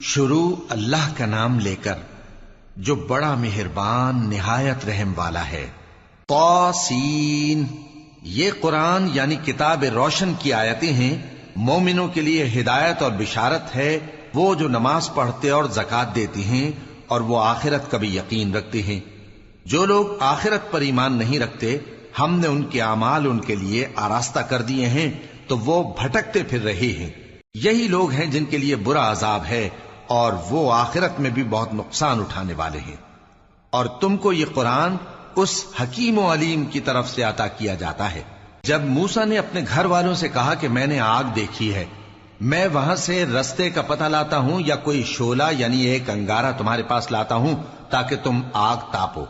شروع اللہ کا نام لے کر جو بڑا مہربان نہایت رحم والا ہے۔ طاسین، یہ قرآن یعنی کتاب روشن کی آیتیں ہیں، مومنوں کے لیے ہدایت اور بشارت ہے، وہ جو نماز پڑھتے اور زکوٰۃ دیتے ہیں اور وہ آخرت کا بھی یقین رکھتے ہیں۔ جو لوگ آخرت پر ایمان نہیں رکھتے، ہم نے ان کے اعمال ان کے لیے آراستہ کر دیے ہیں تو وہ بھٹکتے پھر رہے ہیں۔ یہی لوگ ہیں جن کے لیے برا عذاب ہے اور وہ آخرت میں بھی بہت نقصان اٹھانے والے ہیں۔ اور تم کو یہ قرآن اس حکیم و علیم کی طرف سے عطا کیا جاتا ہے۔ جب موسیٰ نے اپنے گھر والوں سے کہا کہ میں نے آگ دیکھی ہے، میں وہاں سے رستے کا پتہ لاتا ہوں یا کوئی شعلہ یعنی ایک انگارہ تمہارے پاس لاتا ہوں تاکہ تم آگ تاپو۔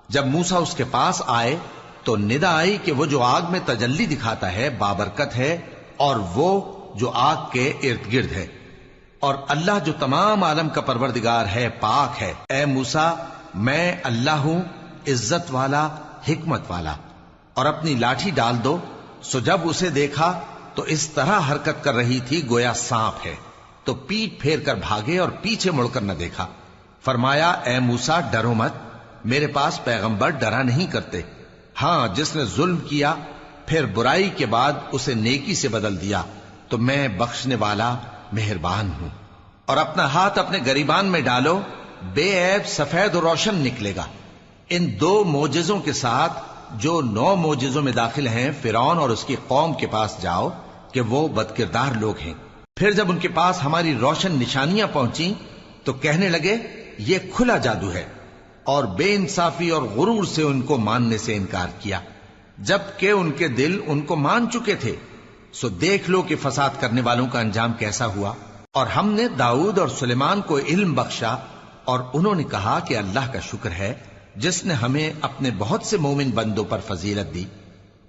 جب موسیٰ اس کے پاس آئے تو ندا آئی کہ وہ جو آگ میں تجلی دکھاتا ہے بابرکت ہے، اور وہ جو آگ کے ارد گرد ہے، اور اللہ جو تمام عالم کا پروردگار ہے پاک ہے۔ اے موسیٰ، میں اللہ ہوں، عزت والا، حکمت والا، اور اپنی لاٹھی ڈال دو۔ سو جب اسے دیکھا تو اس طرح حرکت کر رہی تھی گویا سانپ ہے، تو پیٹ پھیر کر بھاگے اور پیچھے مڑ کر نہ دیکھا۔ فرمایا، اے موسیٰ ڈرو مت، میرے پاس پیغمبر ڈرا نہیں کرتے۔ ہاں، جس نے ظلم کیا پھر برائی کے بعد اسے نیکی سے بدل دیا تو میں بخشنے والا مہربان ہوں۔ اور اپنا ہاتھ اپنے گریبان میں ڈالو، بے عیب سفید و روشن نکلے گا۔ ان 2 معجزوں کے ساتھ جو 9 معجزوں میں داخل ہیں فرعون اور اس کی قوم کے پاس جاؤ کہ وہ بدکردار لوگ ہیں۔ پھر جب ان کے پاس ہماری روشن نشانیاں پہنچیں تو کہنے لگے یہ کھلا جادو ہے، اور بے انصافی اور غرور سے ان کو ماننے سے انکار کیا، جبکہ ان کے دل ان کو مان چکے تھے۔ سو دیکھ لو کہ فساد کرنے والوں کا انجام کیسا ہوا۔ اور ہم نے داؤد اور سلیمان کو علم بخشا، اور انہوں نے کہا کہ اللہ کا شکر ہے جس نے ہمیں اپنے بہت سے مومن بندوں پر فضیلت دی۔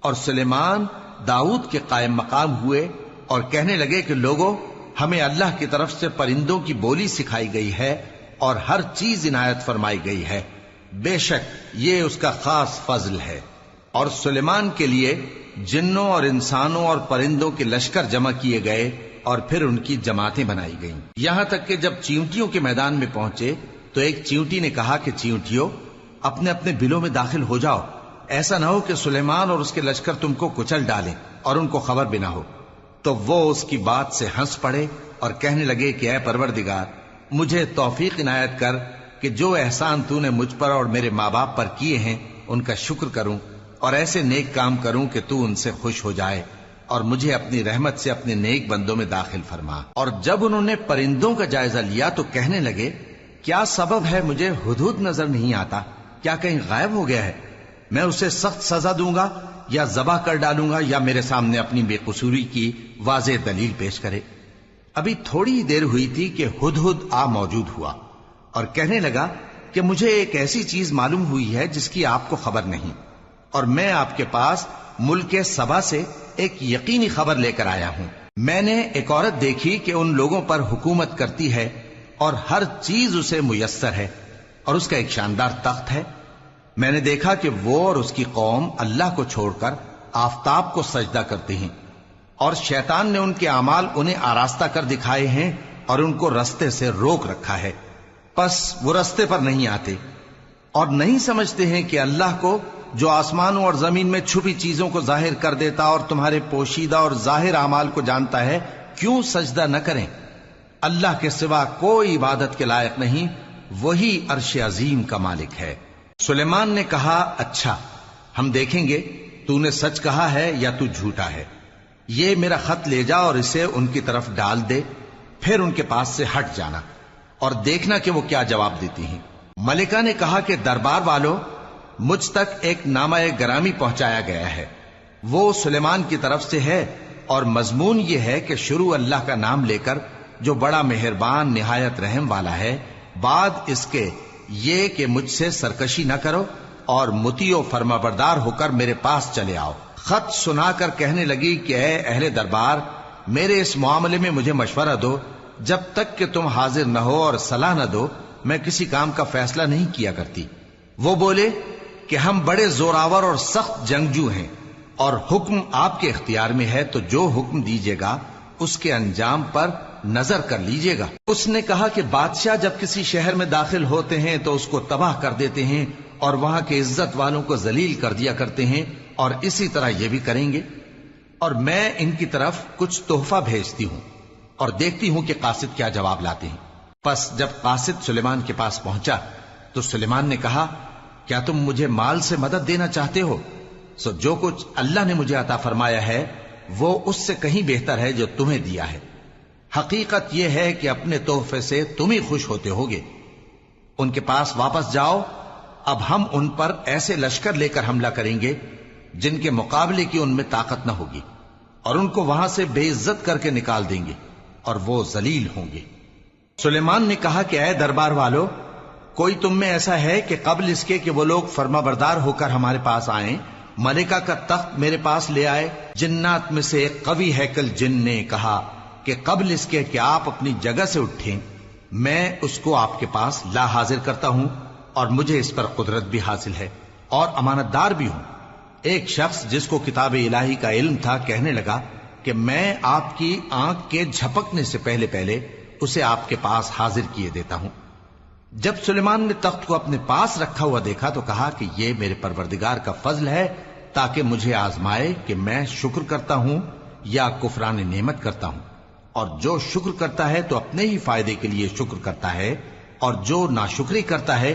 اور سلیمان داؤد کے قائم مقام ہوئے اور کہنے لگے کہ لوگوں، ہمیں اللہ کی طرف سے پرندوں کی بولی سکھائی گئی ہے اور ہر چیز عنایت فرمائی گئی ہے، بے شک یہ اس کا خاص فضل ہے۔ اور سلیمان کے لیے جنوں اور انسانوں اور پرندوں کے لشکر جمع کیے گئے اور پھر ان کی جماعتیں بنائی گئیں، یہاں تک کہ جب چیونٹیوں کے میدان میں پہنچے تو ایک چیونٹی نے کہا کہ چیونٹیوں، اپنے اپنے بلوں میں داخل ہو جاؤ، ایسا نہ ہو کہ سلیمان اور اس کے لشکر تم کو کچل ڈالیں اور ان کو خبر بھی نہ ہو۔ تو وہ اس کی بات سے ہنس پڑے اور کہنے لگے کہ اے پروردگار، مجھے توفیق عنایت کر کہ جو احسان تو نے مجھ پر اور میرے ماں باپ پر کیے ہیں ان کا شکر کروں اور ایسے نیک کام کروں کہ تو ان سے خوش ہو جائے، اور مجھے اپنی رحمت سے اپنے نیک بندوں میں داخل فرما۔ اور جب انہوں نے پرندوں کا جائزہ لیا تو کہنے لگے کیا سبب ہے مجھے ہدہد نظر نہیں آتا؟ کیا کہیں غائب ہو گیا ہے؟ میں اسے سخت سزا دوں گا یا ذبح کر ڈالوں گا یا میرے سامنے اپنی بے قصوری کی واضح دلیل پیش کرے۔ ابھی تھوڑی ہی دیر ہوئی تھی کہ ہدہد آ موجود ہوا اور کہنے لگا کہ مجھے ایک ایسی چیز معلوم ہوئی ہے جس کی آپ کو خبر نہیں، اور میں آپ کے پاس ملک سبا سے ایک یقینی خبر لے کر آیا ہوں۔ میں نے ایک عورت دیکھی کہ ان لوگوں پر حکومت کرتی ہے اور ہر چیز اسے میسر ہے، اور اس کا ایک شاندار تخت ہے۔ میں نے دیکھا کہ وہ اور اس کی قوم اللہ کو چھوڑ کر آفتاب کو سجدہ کرتے ہیں، اور شیطان نے ان کے اعمال انہیں آراستہ کر دکھائے ہیں اور ان کو رستے سے روک رکھا ہے، پس وہ رستے پر نہیں آتے اور نہیں سمجھتے ہیں کہ اللہ کو جو آسمانوں اور زمین میں چھپی چیزوں کو ظاہر کر دیتا اور تمہارے پوشیدہ اور ظاہر اعمال کو جانتا ہے، کیوں سجدہ نہ کریں؟ اللہ کے سوا کوئی عبادت کے لائق نہیں، وہی عرش عظیم کا مالک ہے۔ سلیمان نے کہا اچھا، ہم دیکھیں گے تو نے سچ کہا ہے یا تو جھوٹا ہے۔ یہ میرا خط لے جا اور اسے ان کی طرف ڈال دے، پھر ان کے پاس سے ہٹ جانا اور دیکھنا کہ وہ کیا جواب دیتی ہیں۔ ملکہ نے کہا کہ دربار والوں، مجھ تک ایک نامہ گرامی پہنچایا گیا ہے، وہ سلیمان کی طرف سے ہے، اور مضمون یہ ہے کہ شروع اللہ کا نام لے کر جو بڑا مہربان نہایت رحم والا ہے، بعد اس کے یہ کہ مجھ سے سرکشی نہ کرو اور مطیع و فرما بردار ہو کر میرے پاس چلے آؤ۔ خط سنا کر کہنے لگی کہ اے اہل دربار، میرے اس معاملے میں مجھے مشورہ دو، جب تک کہ تم حاضر نہ ہو اور صلاح نہ دو میں کسی کام کا فیصلہ نہیں کیا کرتی۔ وہ بولے کہ ہم بڑے زوراور اور سخت جنگجو ہیں، اور حکم آپ کے اختیار میں ہے، تو جو حکم دیجیے گا اس کے انجام پر نظر کر لیجئے گا۔ اس نے کہا کہ بادشاہ جب کسی شہر میں داخل ہوتے ہیں تو اس کو تباہ کر دیتے ہیں اور وہاں کے عزت والوں کو ذلیل کر دیا کرتے ہیں، اور اسی طرح یہ بھی کریں گے، اور میں ان کی طرف کچھ تحفہ بھیجتی ہوں اور دیکھتی ہوں کہ قاصد کیا جواب لاتے ہیں۔ پس جب قاصد سلیمان کے پاس پہنچا تو سلیمان نے کہا، کیا تم مجھے مال سے مدد دینا چاہتے ہو؟ سو جو کچھ اللہ نے مجھے عطا فرمایا ہے وہ اس سے کہیں بہتر ہے جو تمہیں دیا ہے۔ حقیقت یہ ہے کہ اپنے تحفے سے تم ہی خوش ہوتے ہوگے۔ ان کے پاس واپس جاؤ، اب ہم ان پر ایسے لشکر لے کر حملہ کریں گے جن کے مقابلے کی ان میں طاقت نہ ہوگی، اور ان کو وہاں سے بے عزت کر کے نکال دیں گے اور وہ ذلیل ہوں گے۔ سلیمان نے کہا کہ اے دربار والو، کوئی تم میں ایسا ہے کہ قبل اس کے کہ وہ لوگ فرما بردار ہو کر ہمارے پاس آئیں، ملکہ کا تخت میرے پاس لے آئے؟ جنات میں سے ایک قوی ہیکل جن نے کہا کہ قبل اس کے کہ آپ اپنی جگہ سے اٹھیں میں اس کو آپ کے پاس لا حاضر کرتا ہوں، اور مجھے اس پر قدرت بھی حاصل ہے اور امانت دار بھی ہوں۔ ایک شخص جس کو کتاب الہی کا علم تھا کہنے لگا کہ میں آپ کی آنکھ کے جھپکنے سے پہلے پہلے اسے آپ کے پاس حاضر کیے دیتا ہوں۔ جب سلیمان نے تخت کو اپنے پاس رکھا ہوا دیکھا تو کہا کہ یہ میرے پروردگار کا فضل ہے تاکہ مجھے آزمائے کہ میں شکر کرتا ہوں یا کفران نعمت کرتا ہوں، اور جو شکر کرتا ہے تو اپنے ہی فائدے کے لیے شکر کرتا ہے، اور جو ناشکری کرتا ہے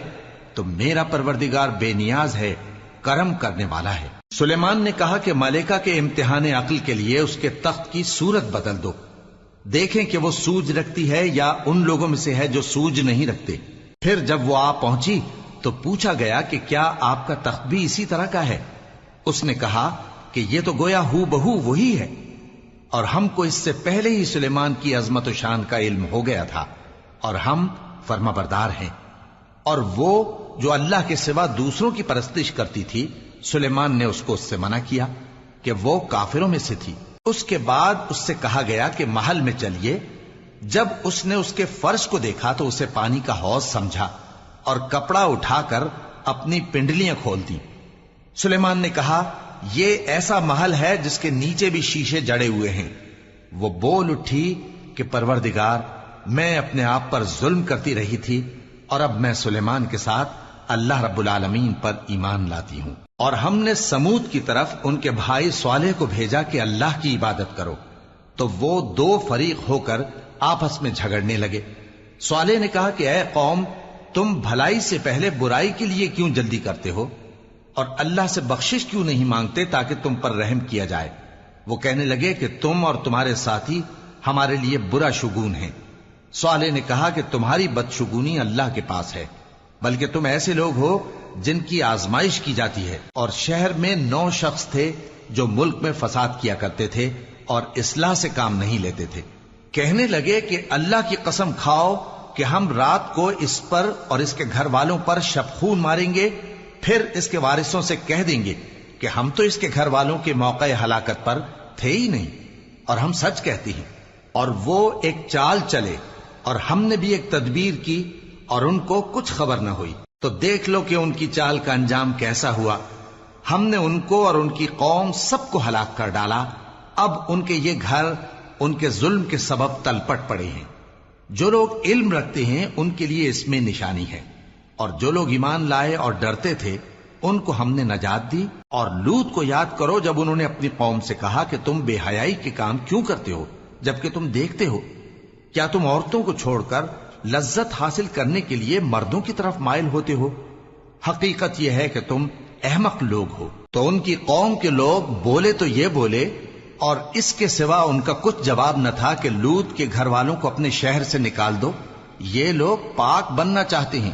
تو میرا پروردگار بے نیاز ہے، کرم کرنے والا ہے۔ سلیمان نے کہا کہ ملکہ کے امتحان عقل کے لیے اس کے تخت کی صورت بدل دو، دیکھیں کہ وہ سوج رکھتی ہے یا ان لوگوں میں سے ہے جو سوج نہیں رکھتے۔ پھر جب وہ آ پہنچی تو پوچھا گیا کہ کیا آپ کا تخت بھی اسی طرح کا ہے؟ اس نے کہا کہ یہ تو گویا ہو بہو وہی ہے، اور ہم کو اس سے پہلے ہی سلیمان کی عظمت و شان کا علم ہو گیا تھا، اور ہم فرما بردار ہیں۔ اور وہ جو اللہ کے سوا دوسروں کی پرستش کرتی تھی، سلیمان نے اس کو اس سے منع کیا کہ وہ کافروں میں سے تھی۔ اس کے بعد اس سے کہا گیا کہ محل میں چلیے۔ جب اس نے اس کے فرش کو دیکھا تو اسے پانی کا حوض سمجھا اور کپڑا اٹھا کر اپنی پنڈلیاں کھول دی۔ سلیمان نے کہا، یہ ایسا محل ہے جس کے نیچے بھی شیشے جڑے ہوئے ہیں۔ وہ بول اٹھی کہ پروردگار، میں اپنے آپ پر ظلم کرتی رہی تھی، اور اب میں سلیمان کے ساتھ اللہ رب العالمین پر ایمان لاتی ہوں۔ اور ہم نے سمود کی طرف ان کے بھائی صالح کو بھیجا کہ اللہ کی عبادت کرو، تو وہ دو فریق ہو کر آپس میں جھگڑنے لگے۔ صالح نے کہا کہ اے قوم، تم بھلائی سے پہلے برائی کے لیے کیوں جلدی کرتے ہو، اور اللہ سے بخشش کیوں نہیں مانگتے تاکہ تم پر رحم کیا جائے؟ وہ کہنے لگے کہ تم اور تمہارے ساتھی ہمارے لیے برا شگون ہیں۔ صالح نے کہا کہ تمہاری بدشگونی اللہ کے پاس ہے، بلکہ تم ایسے لوگ ہو جن کی آزمائش کی جاتی ہے۔ اور شہر میں 9 شخص تھے جو ملک میں فساد کیا کرتے تھے اور اصلاح سے کام نہیں لیتے تھے۔ کہنے لگے کہ اللہ کی قسم کھاؤ کہ ہم رات کو اس پر اور اس کے گھر والوں پر شبخون ماریں گے، پھر اس کے وارثوں سے کہہ دیں گے کہ ہم تو اس کے گھر والوں کے موقع ہلاکت پر تھے ہی نہیں، اور ہم سچ کہتے ہیں۔ اور وہ ایک چال چلے، اور ہم نے بھی ایک تدبیر کی، اور ان کو کچھ خبر نہ ہوئی۔ تو دیکھ لو کہ ان کی چال کا انجام کیسا ہوا۔ ہم نے ان کو اور ان کی قوم سب کو ہلاک کر ڈالا۔ اب ان کے یہ گھر ان کے ظلم کے سبب تلپٹ پڑے ہیں۔ جو لوگ علم رکھتے ہیں ان کے لیے اس میں نشانی ہے، اور جو لوگ ایمان لائے اور ڈرتے تھے ان کو ہم نے نجات دی۔ اور لوط کو یاد کرو جب انہوں نے اپنی قوم سے کہا کہ تم بے حیائی کے کام کیوں کرتے ہو جبکہ تم دیکھتے ہو؟ کیا تم عورتوں کو چھوڑ کر لذت حاصل کرنے کے لیے مردوں کی طرف مائل ہوتے ہو؟ حقیقت یہ ہے کہ تم احمق لوگ ہو۔ تو ان کی قوم کے لوگ بولے تو یہ بولے، اور اس کے سوا ان کا کچھ جواب نہ تھا کہ لوط کے گھر والوں کو اپنے شہر سے نکال دو، یہ لوگ پاک بننا چاہتے ہیں۔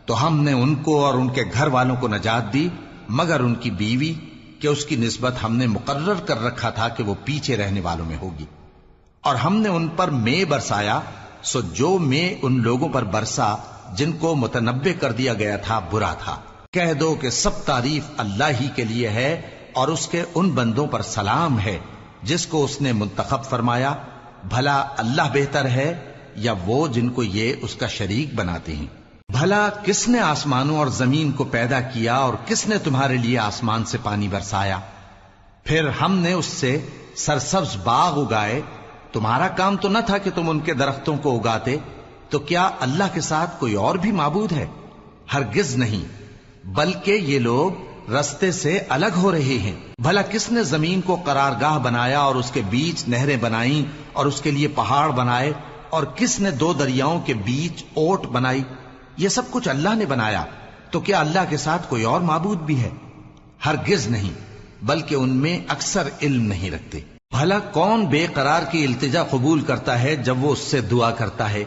تو ہم نے ان کو اور ان کے گھر والوں کو نجات دی، مگر ان کی بیوی کہ اس کی نسبت ہم نے مقرر کر رکھا تھا کہ وہ پیچھے رہنے والوں میں ہوگی۔ اور ہم نے ان پر مے برسایا، سو جو مے ان لوگوں پر برسا جن کو متنبع کر دیا گیا تھا برا تھا۔ کہہ دو کہ سب تعریف اللہ ہی کے لیے ہے، اور اس کے ان بندوں پر سلام ہے جس کو اس نے منتخب فرمایا۔ بھلا اللہ بہتر ہے یا وہ جن کو یہ اس کا شریک بناتے ہیں؟ بھلا کس نے آسمانوں اور زمین کو پیدا کیا، اور کس نے تمہارے لیے آسمان سے پانی برسایا؟ پھر ہم نے اس سے سرسبز باغ اگائے، تو تمہارا کام تو نہ تھا کہ تم ان کے درختوں کو اگاتے، تو کیا اللہ کے ساتھ کوئی اور بھی معبود ہے؟ ہرگز نہیں، بلکہ یہ لوگ رستے سے الگ ہو رہے ہیں۔ بھلا کس نے زمین کو قرارگاہ بنایا اور اس کے بیچ نہریں بنائیں اور اس کے لیے پہاڑ بنائے، اور کس نے دو دریاؤں کے بیچ اوٹ بنائی؟ یہ سب کچھ اللہ نے بنایا، تو کیا اللہ کے ساتھ کوئی اور معبود بھی ہے؟ ہرگز نہیں، بلکہ ان میں اکثر علم نہیں رکھتے۔ بھلا کون بے قرار کی التجا قبول کرتا ہے جب وہ اس سے دعا کرتا ہے،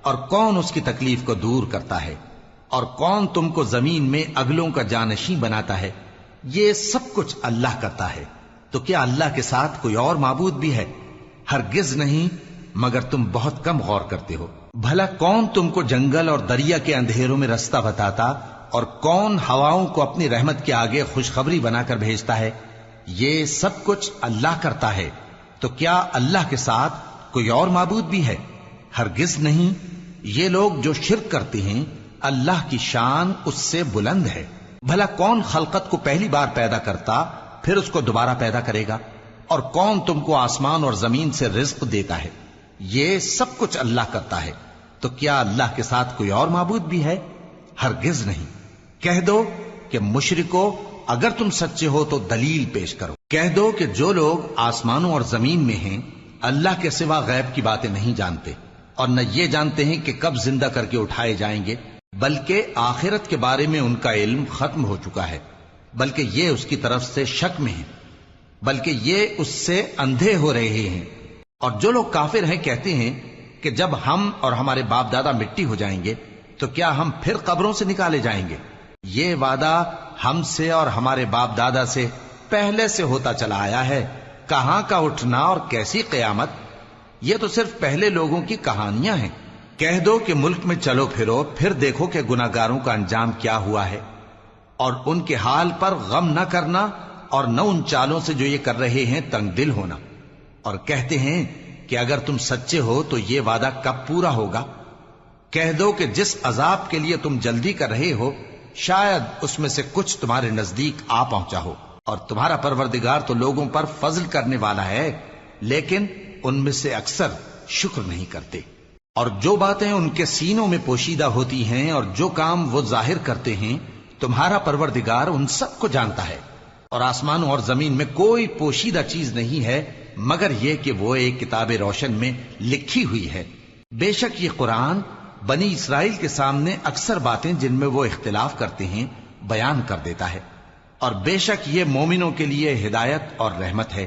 اور کون اس کی تکلیف کو دور کرتا ہے، اور کون تم کو زمین میں اگلوں کا جانشین بناتا ہے؟ یہ سب کچھ اللہ کرتا ہے، تو کیا اللہ کے ساتھ کوئی اور معبود بھی ہے؟ ہرگز نہیں، مگر تم بہت کم غور کرتے ہو۔ بھلا کون تم کو جنگل اور دریا کے اندھیروں میں رستہ بتاتا، اور کون ہواؤں کو اپنی رحمت کے آگے خوشخبری بنا کر بھیجتا ہے؟ یہ سب کچھ اللہ کرتا ہے، تو کیا اللہ کے ساتھ کوئی اور معبود بھی ہے؟ ہرگز نہیں۔ یہ لوگ جو شرک کرتے ہیں، اللہ کی شان اس سے بلند ہے۔ بھلا کون خلقت کو پہلی بار پیدا کرتا پھر اس کو دوبارہ پیدا کرے گا؟ اور کون تم کو آسمان اور زمین سے رزق دیتا ہے؟ یہ سب کچھ اللہ کرتا ہے، تو کیا اللہ کے ساتھ کوئی اور معبود بھی ہے؟ ہرگز نہیں۔ کہہ دو کہ مشرکو، اگر تم سچے ہو تو دلیل پیش کرو۔ کہہ دو کہ جو لوگ آسمانوں اور زمین میں ہیں اللہ کے سوا غیب کی باتیں نہیں جانتے، اور نہ یہ جانتے ہیں کہ کب زندہ کر کے اٹھائے جائیں گے، بلکہ آخرت کے بارے میں ان کا علم ختم ہو چکا ہے، بلکہ یہ اس کی طرف سے شک میں ہیں، بلکہ یہ اس سے اندھے ہو رہے ہیں۔ اور جو لوگ کافر ہیں کہتے ہیں کہ جب ہم اور ہمارے باپ دادا مٹی ہو جائیں گے تو کیا ہم پھر قبروں سے نکالے جائیں گے؟ یہ وعدہ ہم سے اور ہمارے باپ دادا سے پہلے سے ہوتا چلا آیا ہے، کہاں کا اٹھنا اور کیسی قیامت؟ یہ تو صرف پہلے لوگوں کی کہانیاں ہیں۔ کہہ دو کہ ملک میں چلو پھرو، پھر دیکھو کہ گناہگاروں کا انجام کیا ہوا ہے، اور ان کے حال پر غم نہ کرنا، اور نہ ان چالوں سے جو یہ کر رہے ہیں تنگ دل ہونا۔ اور کہتے ہیں کہ اگر تم سچے ہو تو یہ وعدہ کب پورا ہوگا؟ کہہ دو کہ جس عذاب کے لیے تم جلدی کر رہے ہو شاید اس میں سے کچھ تمہارے نزدیک آ پہنچا ہو، اور تمہارا پروردگار تو لوگوں پر فضل کرنے والا ہے، لیکن ان میں سے اکثر شکر نہیں کرتے۔ اور جو باتیں ان کے سینوں میں پوشیدہ ہوتی ہیں اور جو کام وہ ظاہر کرتے ہیں، تمہارا پروردگار ان سب کو جانتا ہے۔ اور آسمانوں اور زمین میں کوئی پوشیدہ چیز نہیں ہے مگر یہ کہ وہ ایک کتاب روشن میں لکھی ہوئی ہے۔ بے شک یہ قرآن بنی اسرائیل کے سامنے اکثر باتیں جن میں وہ اختلاف کرتے ہیں بیان کر دیتا ہے، اور بے شک یہ مومنوں کے لیے ہدایت اور رحمت ہے۔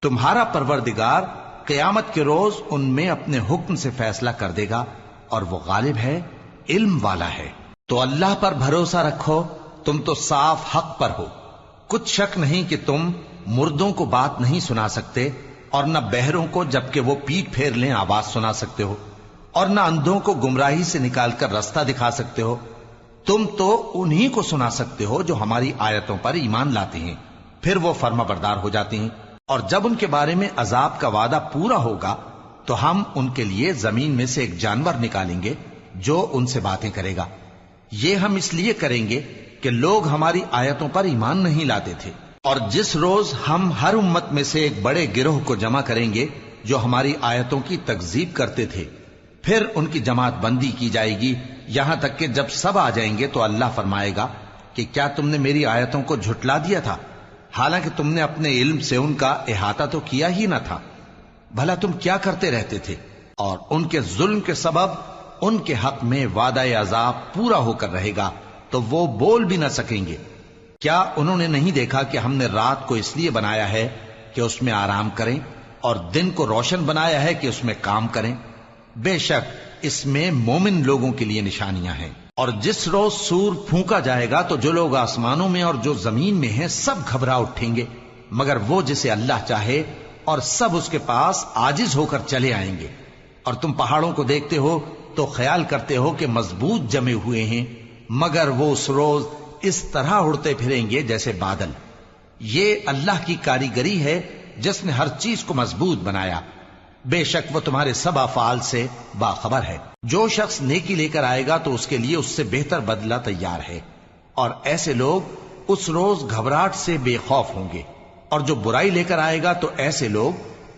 تمہارا پروردگار قیامت کے روز ان میں اپنے حکم سے فیصلہ کر دے گا، اور وہ غالب ہے، علم والا ہے۔ تو اللہ پر بھروسہ رکھو، تم تو صاف حق پر ہو۔ کچھ شک نہیں کہ تم مردوں کو بات نہیں سنا سکتے، اور نہ بہروں کو جبکہ وہ پیٹ پھیر لیں آواز سنا سکتے ہو، اور نہ اندھوں کو گمراہی سے نکال کر رستہ دکھا سکتے ہو۔ تم تو انہی کو سنا سکتے ہو جو ہماری آیتوں پر ایمان لاتے ہیں، پھر وہ فرما بردار ہو جاتے ہیں، اور جب ان کے بارے میں عذاب کا وعدہ پورا ہوگا تو ہم ان کے لیے زمین میں سے ایک جانور نکالیں گے جو ان سے باتیں کرے گا۔ یہ ہم اس لیے کریں گے کہ لوگ ہماری آیتوں پر ایمان نہیں لاتے تھے۔ اور جس روز ہم ہر امت میں سے ایک بڑے گروہ کو جمع کریں گے جو ہماری آیتوں کی تکذیب کرتے تھے، پھر ان کی جماعت بندی کی جائے گی، یہاں تک کہ جب سب آ جائیں گے تو اللہ فرمائے گا کہ کیا تم نے میری آیتوں کو جھٹلا دیا تھا، حالانکہ تم نے اپنے علم سے ان کا احاطہ تو کیا ہی نہ تھا؟ بھلا تم کیا کرتے رہتے تھے؟ اور ان کے ظلم کے سبب ان کے حق میں وعدہ عذاب پورا ہو کر رہے گا تو وہ بول بھی نہ سکیں گے۔ کیا انہوں نے نہیں دیکھا کہ ہم نے رات کو اس لیے بنایا ہے کہ اس میں آرام کریں، اور دن کو روشن بنایا ہے کہ اس میں کام کریں؟ بے شک اس میں مومن لوگوں کے لیے نشانیاں ہیں۔ اور جس روز سور پھونکا جائے گا تو جو لوگ آسمانوں میں اور جو زمین میں ہیں سب گھبرا اٹھیں گے مگر وہ جسے اللہ چاہے، اور سب اس کے پاس عاجز ہو کر چلے آئیں گے۔ اور تم پہاڑوں کو دیکھتے ہو تو خیال کرتے ہو کہ مضبوط جمے ہوئے ہیں، مگر وہ اس روز اس طرح اڑتے پھریں گے جیسے بادل۔ یہ اللہ کی کاریگری ہے جس نے ہر چیز کو مضبوط بنایا، بے شک وہ تمہارے سب افعال سے باخبر ہے۔ جو شخص نیکی لے کر آئے گا تو اس کے لیے اس سے بہتر بدلہ تیار ہے، اور ایسے لوگ اس روز گھبراہٹ سے بے خوف ہوں گے، اور جو برائی لے کر آئے گا تو ایسے لوگ